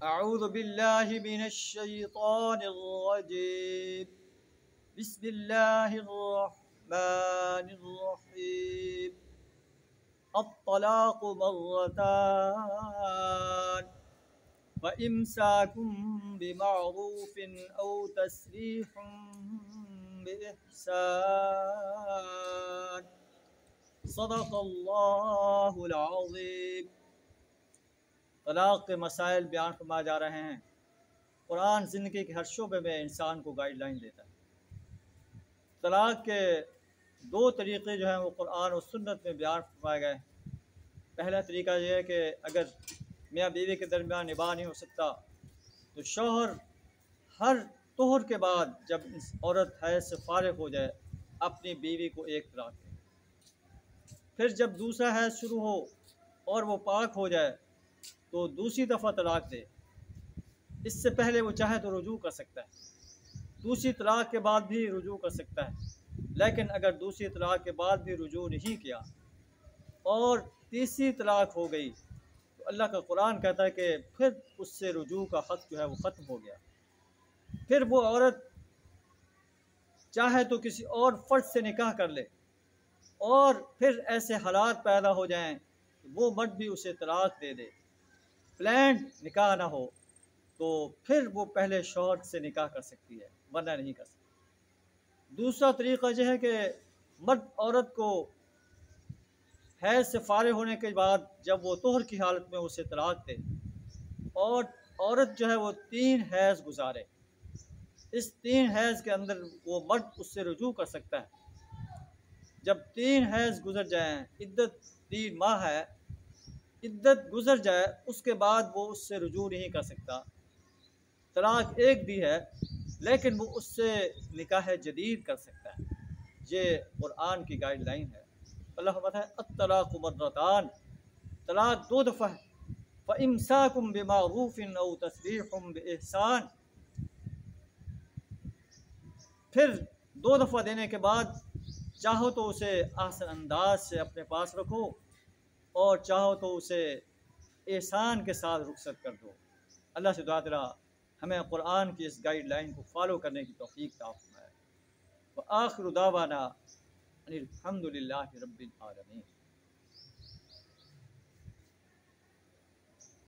अऊज़ु बिल्लाहि मिनश शैतानिर रजीम। बिस्मिल्लाहिर रहमानिर रहीम। अत्तलाक़ु मर्रतान व इम्साकुम बिमअरूफिन औ तस्रीहुम बिइहसान। सदक़ल्लाहुल अज़ीम। तलाक़ के मसाइल बयान फरमाए जा रहे हैं। कुरान ज़िंदगी के हर शोबे में इंसान को गाइडलाइन देता है। तलाक़ के दो तरीक़े जो हैं वो कुरान और सुन्नत में बयान फरमाए गए हैं। पहला तरीका यह है कि अगर मियाँ बीवी के दरमियान निभाह नहीं हो सकता तो शौहर हर तोहर के बाद जब औरत हैज़ से फारिग हो जाए अपनी बीवी को एक तलाक़ दे। फिर जब दूसरा हैज़ शुरू हो और वो पाक हो जाए तो दूसरी दफ़ा तलाक़ दे। इससे पहले वो चाहे तो रुजू कर सकता है, दूसरी तलाक़ के बाद भी रुजू कर सकता है। लेकिन अगर दूसरी तलाक़ के बाद भी रुजू नहीं किया और तीसरी तलाक़ हो गई तो अल्लाह का कुरान कहता है कि फिर उससे रुजू का हक़ जो है वो ख़त्म हो गया। फिर वो औरत चाहे तो किसी और फ़र्द से निकाह कर ले और फिर ऐसे हालात पैदा हो जाएं कि वो मर्द भी उसे तलाक़ दे दे, प्लान्ड निकाह ना हो, तो फिर वो पहले शौहर से निकाह कर सकती है, वरना नहीं कर सकती। दूसरा तरीक़ा यह है कि मर्द औरत को हैज़ से फारिग होने के बाद जब वो तोहर की हालत में उसे तलाक़ दे और औरत जो है वो 3 हैज़ गुजारे। इस 3 हैज़ के अंदर वो मर्द उससे रुजू कर सकता है। जब 3 हैज़ गुजर जाएँ, इद्दत 3 माह है, इद्दत गुजर जाए उसके बाद वो उससे रुजू नहीं कर सकता। तलाक़ एक भी है लेकिन वो उससे निकाह जदीद कर सकता है। ये कुरान की गाइडलाइन है। अल्लाह फरमाता है अत्तलाक़ु मर्रतान, तलाक़ 2 दफ़ा है। फ़इम्साकुम बिमारूफ़िन औ तस्रीहुम बिइहसान। फिर 2 दफ़ा देने के बाद चाहो तो उसे आसान अंदाज से अपने पास रखो और चाहो तो उसे एहसान के साथ रुखसत कर दो। अल्लाह से दुआ तेरा हमें कुरान की इस गाइडलाइन को फॉलो करने की तौफ़ीक़ अता फ़रमाए। व आखिरु दावाना अनिल हम्दुलिल्लाहि रब्बिल आलमीन।